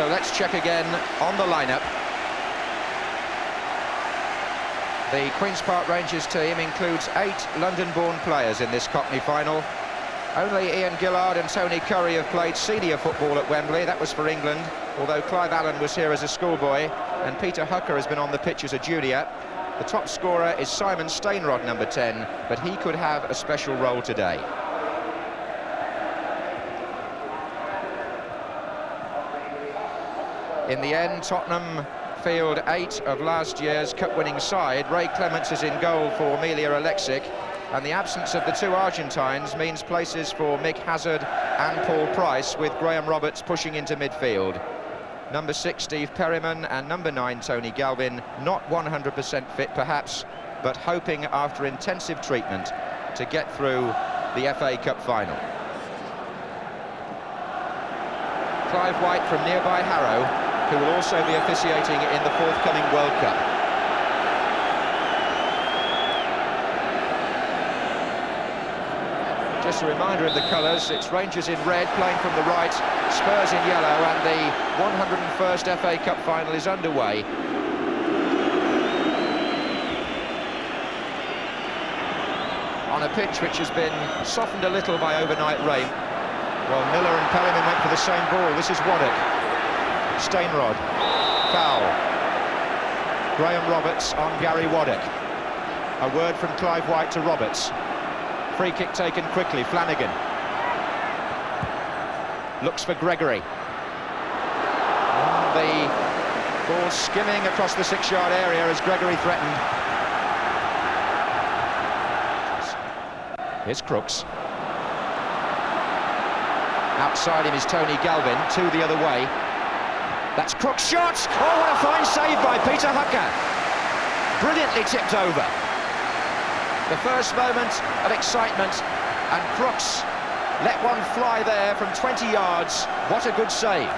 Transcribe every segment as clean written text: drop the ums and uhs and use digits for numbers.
So let's check again on the lineup. The Queen's Park Rangers team includes 8 London-born players in this Cockney final. Only Ian Gillard and Tony Curry have played senior football at Wembley. That was for England, although Clive Allen was here as a schoolboy, and Peter Hucker has been on the pitch as a junior. The top scorer is Simon Stainrod, number 10, but he could have a special role today. In the end, Tottenham field 8 of last year's cup-winning side. Ray Clements is in goal for Emilia Alexic, and the absence of the 2 Argentines means places for Mick Hazard and Paul Price, with Graham Roberts pushing into midfield. Number 6, Steve Perryman, and number 9, Tony Galvin, not 100% fit perhaps, but hoping after intensive treatment to get through the FA Cup final. Clive White from nearby Harrow, who will also be officiating in the forthcoming World Cup. Just a reminder of the colours, it's Rangers in red playing from the right, Spurs in yellow, and the 101st FA Cup final is underway. On a pitch which has been softened a little by overnight rain. Well, Miller and Perryman went for the same ball. This is Waddock. Stainrod. Foul. Graham Roberts on Gary Waddock. A word from Clive White to Roberts. Free kick taken quickly. Flanagan. Looks for Gregory. And the ball skimming across the 6-yard area as Gregory threatened. Here's Crooks. Outside him is Tony Galvin, 2 the other way. That's Crooks' shot! Oh, what a fine save by Peter Hucker. Brilliantly tipped over. The first moment of excitement, and Crooks let one fly there from 20 yards. What a good save.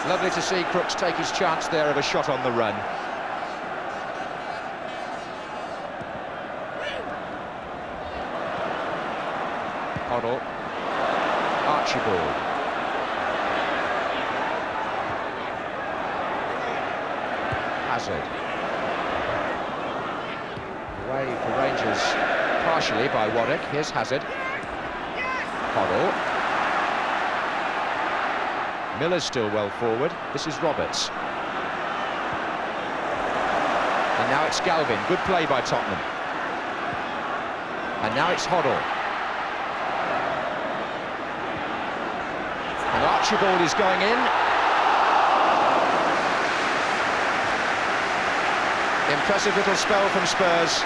Lovely to see Crooks take his chance there of a shot on the run. Hoddle. Archibald. Hazard. Away for Rangers partially by Waddock. Here's Hazard. Hoddle. Miller's still well forward. This is Roberts. And now it's Galvin. Good play by Tottenham. And now it's Hoddle. And Archibald is going in. Impressive little spell from Spurs.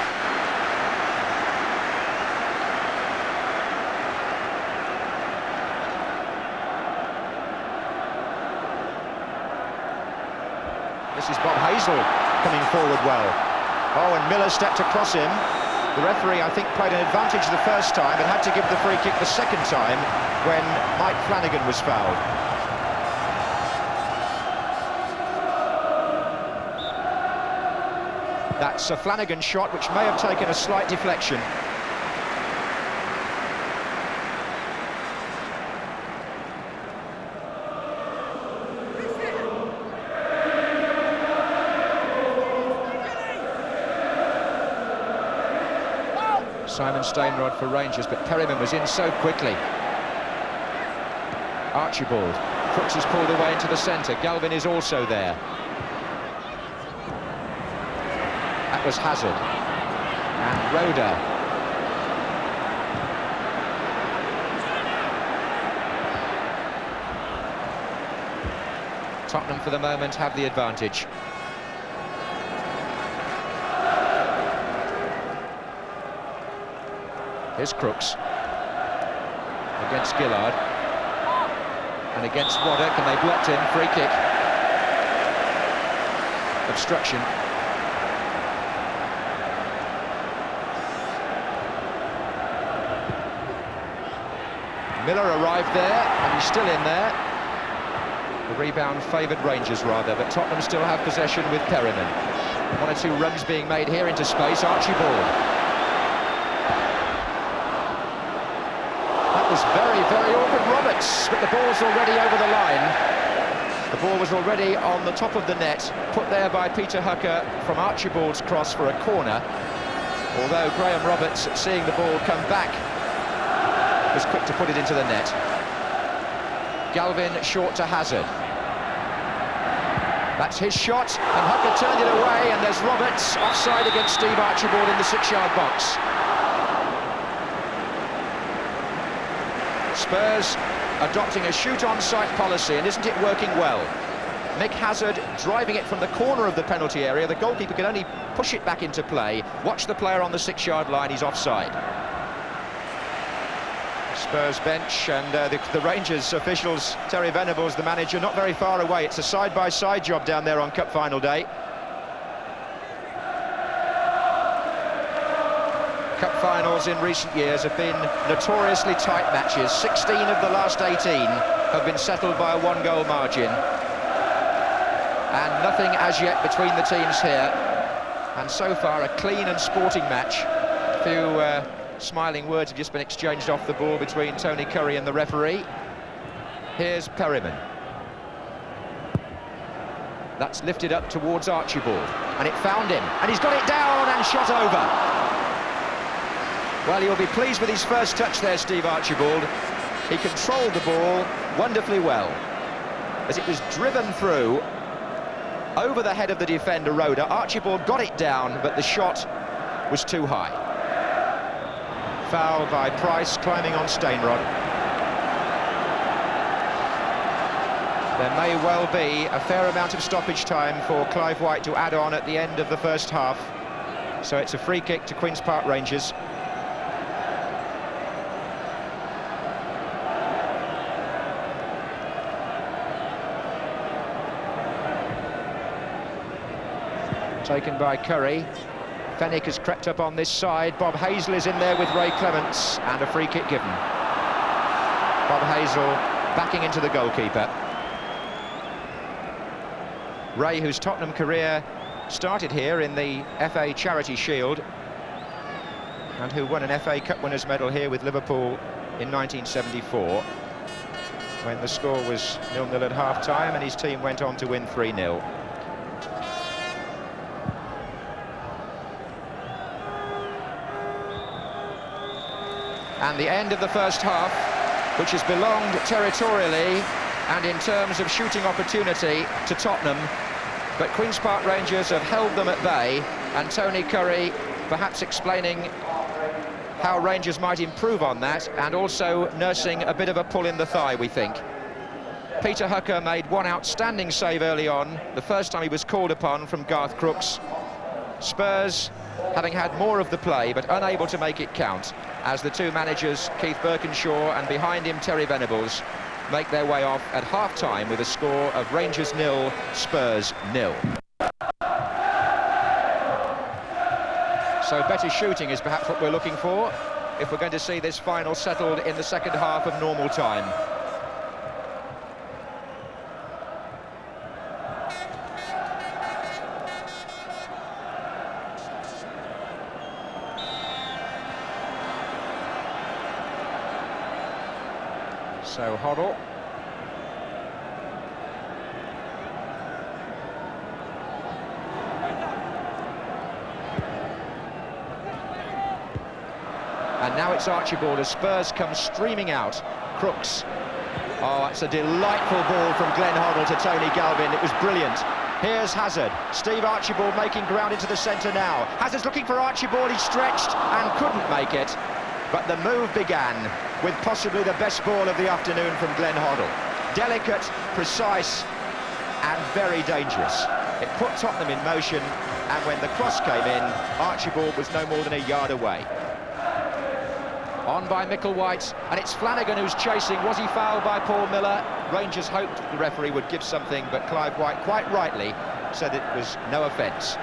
This is Bob Hazel coming forward well. Oh, and Miller stepped across him. The referee, I think, played an advantage the first time and had to give the free kick the second time when Mike Flanagan was fouled. That's a Flanagan shot which may have taken a slight deflection. Simon Stainrod for Rangers, but Perryman was in so quickly. Archibald. Crooks is pulled away into the centre. Galvin is also there. That was Hazard. And Roda. Tottenham for the moment have the advantage. Here's Crooks against Gillard and against Waddock, and they blocked him. Free kick. Obstruction. Miller arrived there, and he's still in there. The rebound favoured Rangers rather, but Tottenham still have possession with Perryman. One or two runs being made here into space. Archibald. That was very, very awkward, Roberts, but the ball's already over the line. The ball was already on the top of the net, put there by Peter Hucker from Archibald's cross for a corner. Although Graham Roberts, seeing the ball come back, was quick to put it into the net. Galvin short to Hazard. That's his shot, and Hucker turned it away, and there's Roberts offside against Steve Archibald in the 6-yard box. Spurs adopting a shoot-on-sight policy, and isn't it working well? Mick Hazard driving it from the corner of the penalty area. The goalkeeper can only push it back into play. Watch the player on the 6-yard line, he's offside. Spurs bench and the Rangers officials, Terry Venables, the manager, not very far away. It's a side-by-side job down there on Cup Final day. Cup finals in recent years have been notoriously tight matches. 16 of the last 18 have been settled by a one-goal margin. And nothing as yet between the teams here. And so far, a clean and sporting match. A few smiling words have just been exchanged off the ball between Tony Curry and the referee. Here's Perryman. That's lifted up towards Archibald, and it found him, and he's got it down and shot over. Well, you'll be pleased with his first touch there, Steve Archibald. He controlled the ball wonderfully well, as it was driven through over the head of the defender, Roeder. Archibald got it down, but the shot was too high. Foul by Price, climbing on Stainrod. There may well be a fair amount of stoppage time for Clive White to add on at the end of the first half. So it's a free kick to Queen's Park Rangers. Taken by Curry. Fenwick has crept up on this side. Bob Hazel is in there with Ray Clements, and a free kick given. Bob Hazel backing into the goalkeeper. Ray, whose Tottenham career started here in the FA Charity Shield, and who won an FA Cup Winners' Medal here with Liverpool in 1974, when the score was 0-0 at half-time, and his team went on to win 3-0. And the end of the first half, which has belonged territorially and in terms of shooting opportunity to Tottenham, but Queen's Park Rangers have held them at bay, and Tony Curry perhaps explaining how Rangers might improve on that, and also nursing a bit of a pull in the thigh, we think. Peter Hucker made one outstanding save early on, the first time he was called upon from Garth Crooks. Spurs having had more of the play, but unable to make it count, as the two managers, Keith Birkinshaw and behind him Terry Venables, make their way off at half-time with a score of Rangers 0, Spurs 0. So better shooting is perhaps what we're looking for, if we're going to see this final settled in the second half of normal time. So Hoddle. And now it's Archibald as Spurs come streaming out. Crooks. Oh, it's a delightful ball from Glenn Hoddle to Tony Galvin. It was brilliant. Here's Hazard. Steve Archibald making ground into the centre now. Hazard's looking for Archibald. He stretched and couldn't make it. But the move began with possibly the best ball of the afternoon from Glenn Hoddle. Delicate, precise, and very dangerous. It put Tottenham in motion, and when the cross came in, Archibald was no more than a yard away. On by Micklewhite, and it's Flanagan who's chasing. Was he fouled by Paul Miller? Rangers hoped the referee would give something, but Clive White quite rightly said it was no offence.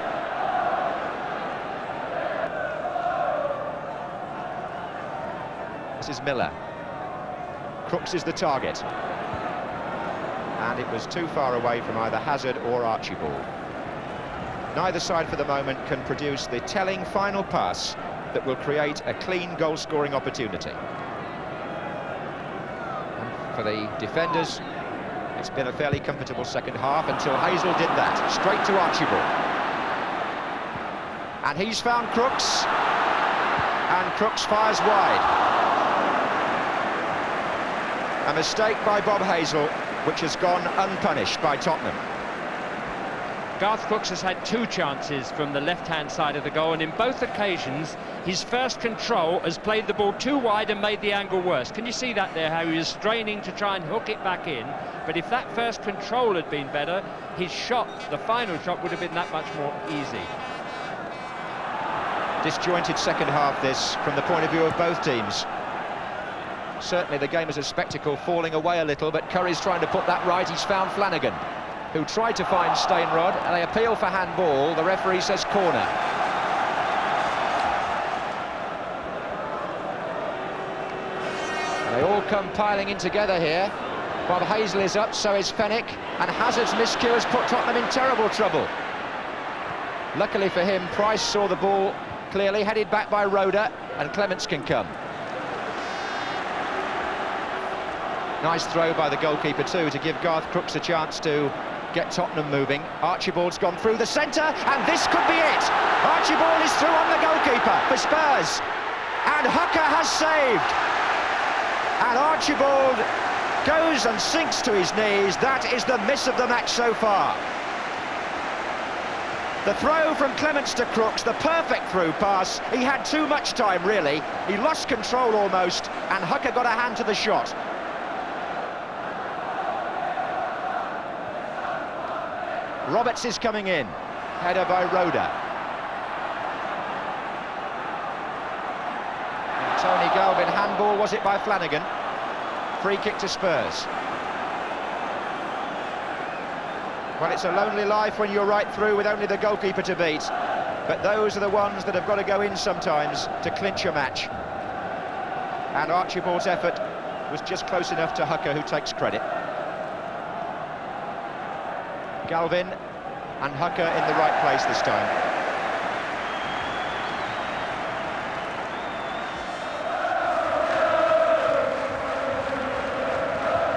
This is Miller. Crooks is the target. And it was too far away from either Hazard or Archibald. Neither side for the moment can produce the telling final pass that will create a clean goal-scoring opportunity. And for the defenders, it's been a fairly comfortable second half until Hazel did that. Straight to Archibald. And he's found Crooks. And Crooks fires wide. A mistake by Bob Hazel, which has gone unpunished by Tottenham. Garth Crooks has had 2 chances from the left-hand side of the goal, and in both occasions his first control has played the ball too wide and made the angle worse. Can you see that there, how he was straining to try and hook it back in? But if that first control had been better, his shot, the final shot, would have been that much more easy. Disjointed second half this, from the point of view of both teams. Certainly the game is a spectacle, falling away a little, but Curry's trying to put that right. He's found Flanagan, who tried to find Steinrod, and they appeal for handball. The referee says corner. And they all come piling in together here. Bob Hazel is up, so is Fenwick, and Hazard's miscue has put Tottenham in terrible trouble. Luckily for him, Price saw the ball clearly, headed back by Roda, and Clements can come. Nice throw by the goalkeeper too, to give Garth Crooks a chance to get Tottenham moving. Archibald's gone through the centre, and this could be it. Archibald is through on the goalkeeper for Spurs, and Hooker has saved. And Archibald goes and sinks to his knees. That is the miss of the match so far. The throw from Clements to Crooks, the perfect through pass. He had too much time, really. He lost control almost, and Hooker got a hand to the shot. Roberts is coming in, header by Roda. And Tony Galvin, handball, was it by Flanagan? Free kick to Spurs. Well, it's a lonely life when you're right through with only the goalkeeper to beat, but those are the ones that have got to go in sometimes to clinch a match. And Archibald's effort was just close enough to Hooker, who takes credit. Galvin and Hooker in the right place this time.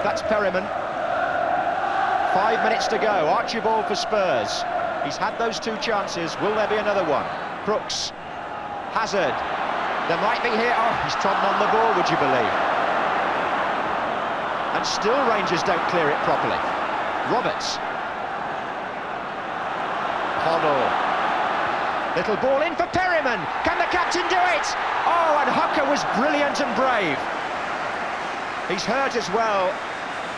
That's Perryman. 5 minutes to go. Archibald for Spurs. He's had those 2 chances. Will there be another one? Crooks. Hazard. There might be here. Oh, he's trodden on the ball, would you believe? And still Rangers don't clear it properly. Roberts. Hoddle. Little ball in for Perryman. Can the captain do it? Oh, and Hooker was brilliant and brave. He's hurt as well.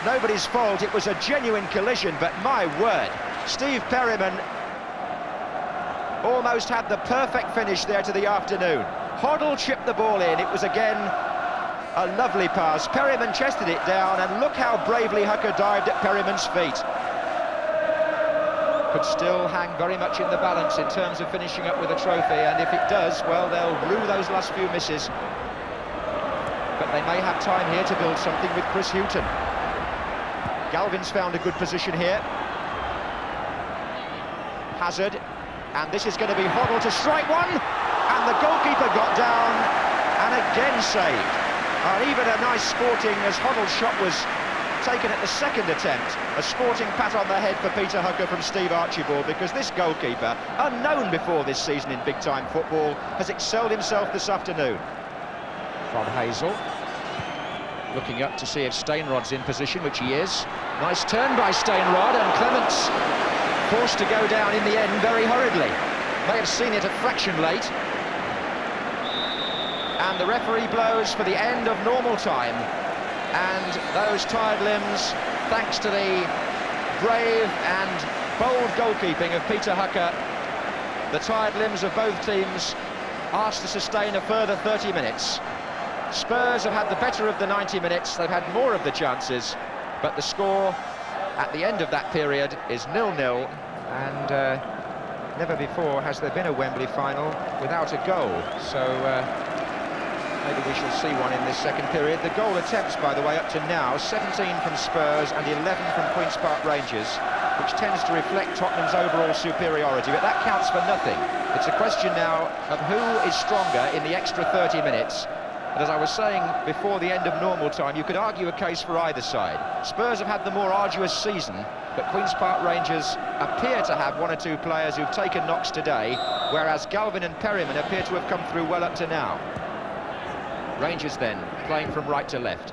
Nobody's fault. It was a genuine collision, but my word, Steve Perryman almost had the perfect finish there to the afternoon. Hoddle chipped the ball in. It was again a lovely pass. Perryman chested it down, and look how bravely Hooker dived at Perryman's feet. Could still hang very much in the balance in terms of finishing up with a trophy, and if it does, well, they'll rue those last few misses. But they may have time here to build something with Chris Hughton. Galvin's found a good position here. Hazard, and this is going to be Hoddle to strike one, and the goalkeeper got down and again saved. And even a nice sporting, as Hoddle's shot was taken at the second attempt, a sporting pat on the head for Peter Hooker from Steve Archibald, because this goalkeeper, unknown before this season in big-time football, has excelled himself this afternoon. From Hazel. Looking up to see if Steinrod's in position, which he is. Nice turn by Steinrod, and Clements forced to go down in the end very hurriedly. May have seen it a fraction late. And the referee blows for the end of normal time. And those tired limbs, thanks to the brave and bold goalkeeping of Peter Hooker, the tired limbs of both teams asked to sustain a further 30 minutes. Spurs have had the better of the 90 minutes, they've had more of the chances, but the score at the end of that period is 0-0, and never before has there been a Wembley final without a goal, so maybe we shall see one in this second period. The goal attempts, by the way, up to now, 17 from Spurs and 11 from Queen's Park Rangers. which tends to reflect Tottenham's overall superiority, but that counts for nothing. It's a question now of who is stronger in the extra 30 minutes. And as I was saying before the end of normal time, you could argue a case for either side. Spurs have had the more arduous season, but Queen's Park Rangers appear to have one or two players who've taken knocks today, whereas Galvin and Perryman appear to have come through well up to now. Rangers then playing from right to left.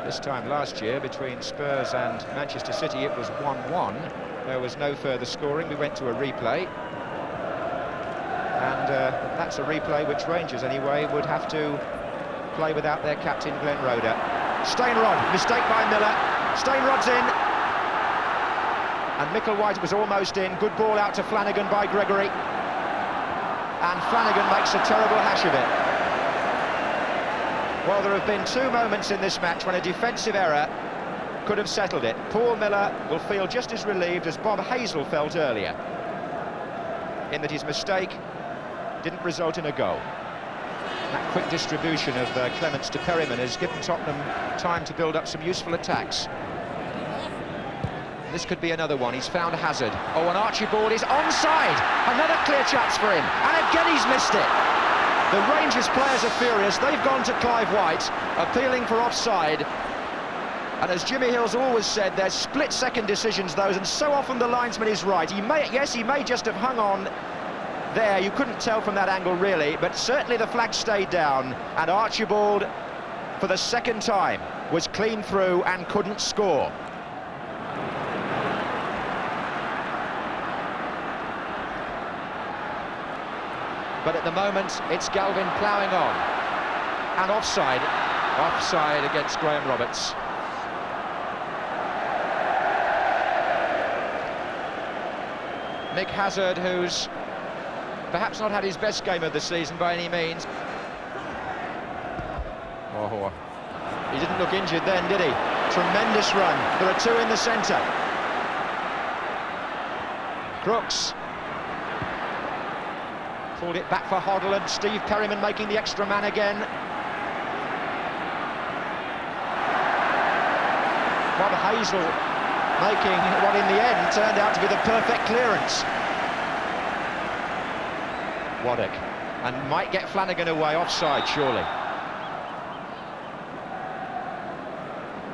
This time last year, between Spurs and Manchester City, it was 1-1. There was no further scoring. We went to a replay. And that's a replay which Rangers, anyway, would have to play without their captain, Glenn Roeder. Stainrod, mistake by Miller. Stainrod's in. And Micklewhite was almost in. Good ball out to Flanagan by Gregory. And Flanagan makes a terrible hash of it. Well, there have been two moments in this match when a defensive error could have settled it. Paul Miller will feel just as relieved as Bob Hazel felt earlier, in that his mistake didn't result in a goal. That quick distribution of Clements to Perryman has given Tottenham time to build up some useful attacks. This could be another one. He's found Hazard. Oh, and Archibald is onside. Another clear chance for him, and again he's missed it. The Rangers players are furious. They've gone to Clive White, appealing for offside. And as Jimmy Hill's always said, they're split-second decisions, those, and so often the linesman is right. He may just have hung on there. You couldn't tell from that angle, really, but certainly the flag stayed down, and Archibald, for the second time, was clean through and couldn't score. But at the moment, it's Galvin ploughing on. And offside. Offside against Graham Roberts. Mick Hazard, who's perhaps not had his best game of the season by any means. Oh, he didn't look injured then, did he? Tremendous run. There are two in the centre. Crooks. Pulled it back for Hoddle, and Steve Perryman making the extra man again. Bob Hazel making what in the end turned out to be the perfect clearance. Waddock, and might get Flanagan away, offside surely.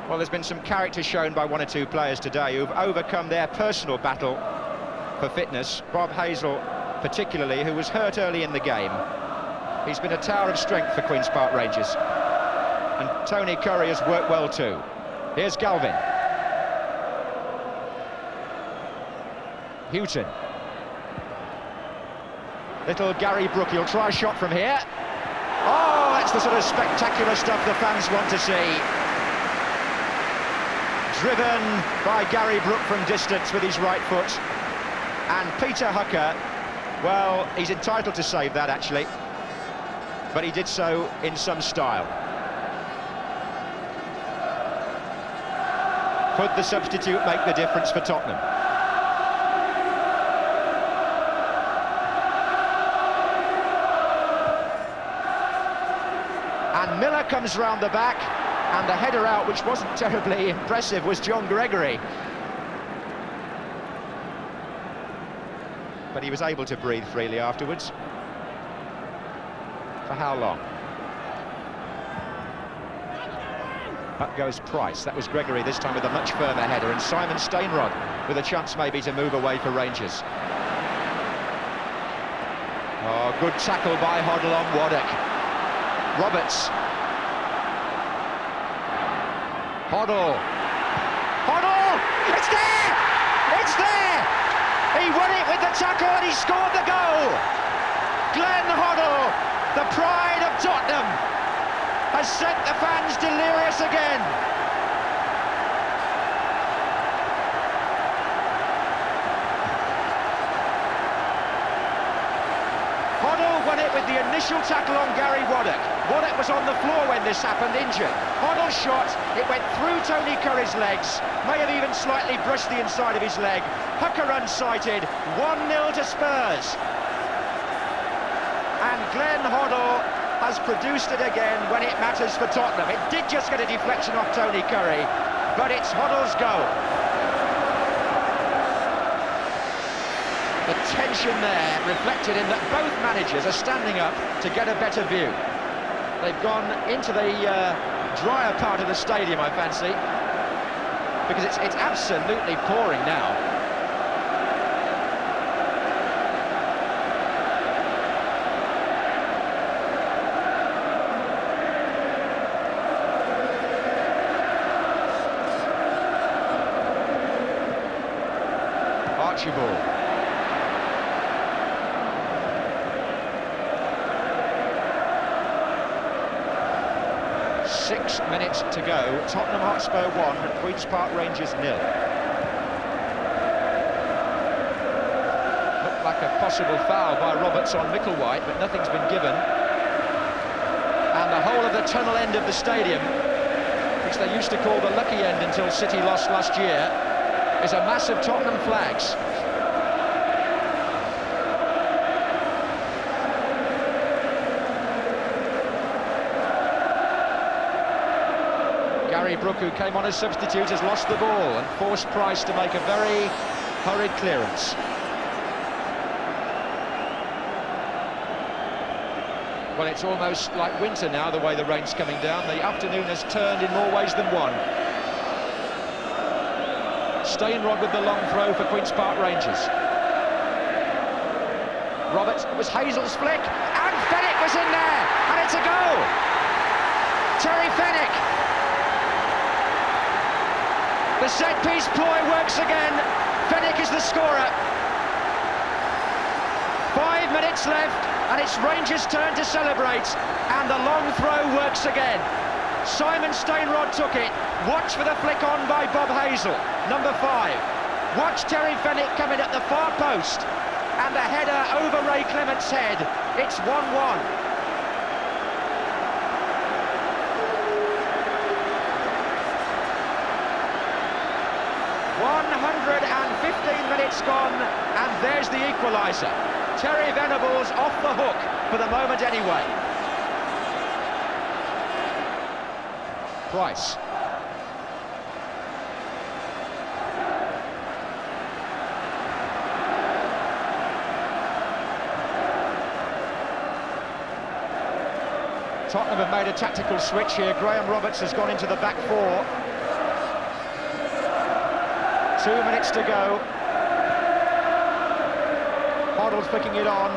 Well, there's been some character shown by one or two players today who've overcome their personal battle for fitness. Bob Hazel particularly, who was hurt early in the game. He's been a tower of strength for Queen's Park Rangers. And Tony Curry has worked well too. Here's Galvin. Houghton. Little Gary Brook, he'll try a shot from here. Oh, that's the sort of spectacular stuff the fans want to see. Driven by Gary Brook from distance with his right foot. And Peter Hucker, well, he's entitled to save that, actually. But he did so in some style. Could the substitute make the difference for Tottenham? And Miller comes round the back, and the header out, which wasn't terribly impressive, was John Gregory. But he was able to breathe freely afterwards. For how long? Up goes Price. That was Gregory this time with a much firmer header, and Simon Stainrod with a chance maybe to move away for Rangers. Oh, good tackle by Hoddle on Waddock. Roberts. Hoddle. Hoddle! It's there! It's there! He won it with the tackle and he scored the goal! Glenn Hoddle, the pride of Tottenham, has sent the fans delirious again. Hoddle won it with the initial tackle on Gary Waddock. Waddock was on the floor when this happened, injured. Hoddle's shot, it went through Tony Curry's legs, may have even slightly brushed the inside of his leg. Hucker unsighted, 1-0 to Spurs. Glenn Hoddle has produced it again when it matters for Tottenham. It did just get a deflection off Tony Curry, but it's Hoddle's goal. The tension there reflected in that both managers are standing up to get a better view. They've gone into the drier part of the stadium, I fancy, because it's absolutely pouring now. Archibald. 6 minutes to go. Tottenham Hotspur 1, Queen's Park Rangers 0. Looked like a possible foul by Roberts on Micklewhite, but nothing's been given. And the whole of the tunnel end of the stadium, which they used to call the lucky end until City lost last year, is a mass of Tottenham flags. Gary Brook, who came on as substitute, has lost the ball and forced Price to make a very hurried clearance. Well, it's almost like winter now, the way the rain's coming down. The afternoon has turned in more ways than one. Stainrod with the long throw for Queen's Park Rangers. Roberts, it was Hazel's flick, and Fenwick was in there, and it's a goal! Terry Fenwick. The set-piece ploy works again. Fenwick is the scorer. 5 minutes left, and it's Rangers' turn to celebrate. And the long throw works again. Simon Stainrod took it. Watch for the flick on by Bob Hazel, number 5. Watch Terry Fenwick come in at the far post. And a header over Ray Clement's head. It's 1-1. 115 minutes gone, and there's the equaliser. Terry Venables off the hook for the moment anyway. Price. Tottenham have made a tactical switch here. Graham Roberts has gone into the back four. 2 minutes to go. Hoddle flicking it on.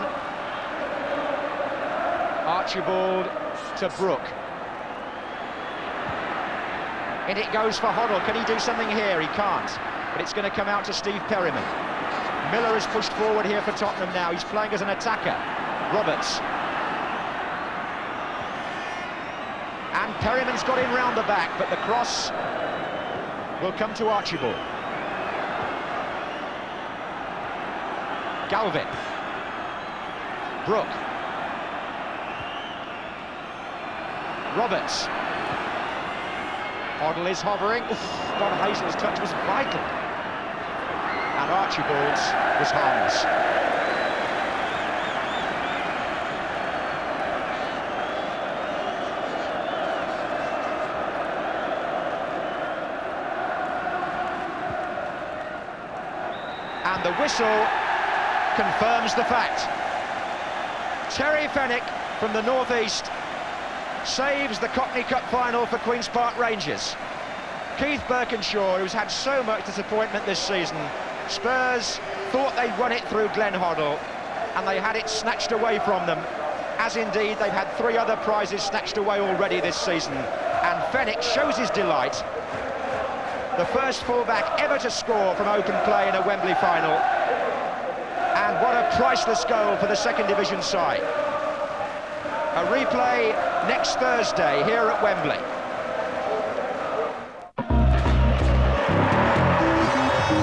Archibald to Brook. In it goes for Hoddle. Can he do something here? He can't. But it's going to come out to Steve Perryman. Miller is pushed forward here for Tottenham now. He's playing as an attacker. Roberts. And Perryman's got in round the back, but the cross will come to Archibald. Galvin. Brook. Roberts. Hoddle is hovering. Don Hazel's touch was vital. And Archibald's was harmless. And the whistle confirms the fact. Terry Fenwick from the northeast saves the Cockney Cup final for Queen's Park Rangers. Keith Birkinshaw, who's had so much disappointment this season. Spurs thought they'd won it through Glenn Hoddle, and they had it snatched away from them, as indeed they've had 3 other prizes snatched away already this season. And Fenwick shows his delight. The first fullback ever to score from open play in a Wembley final. And what a priceless goal for the second division side. A replay next Thursday here at Wembley.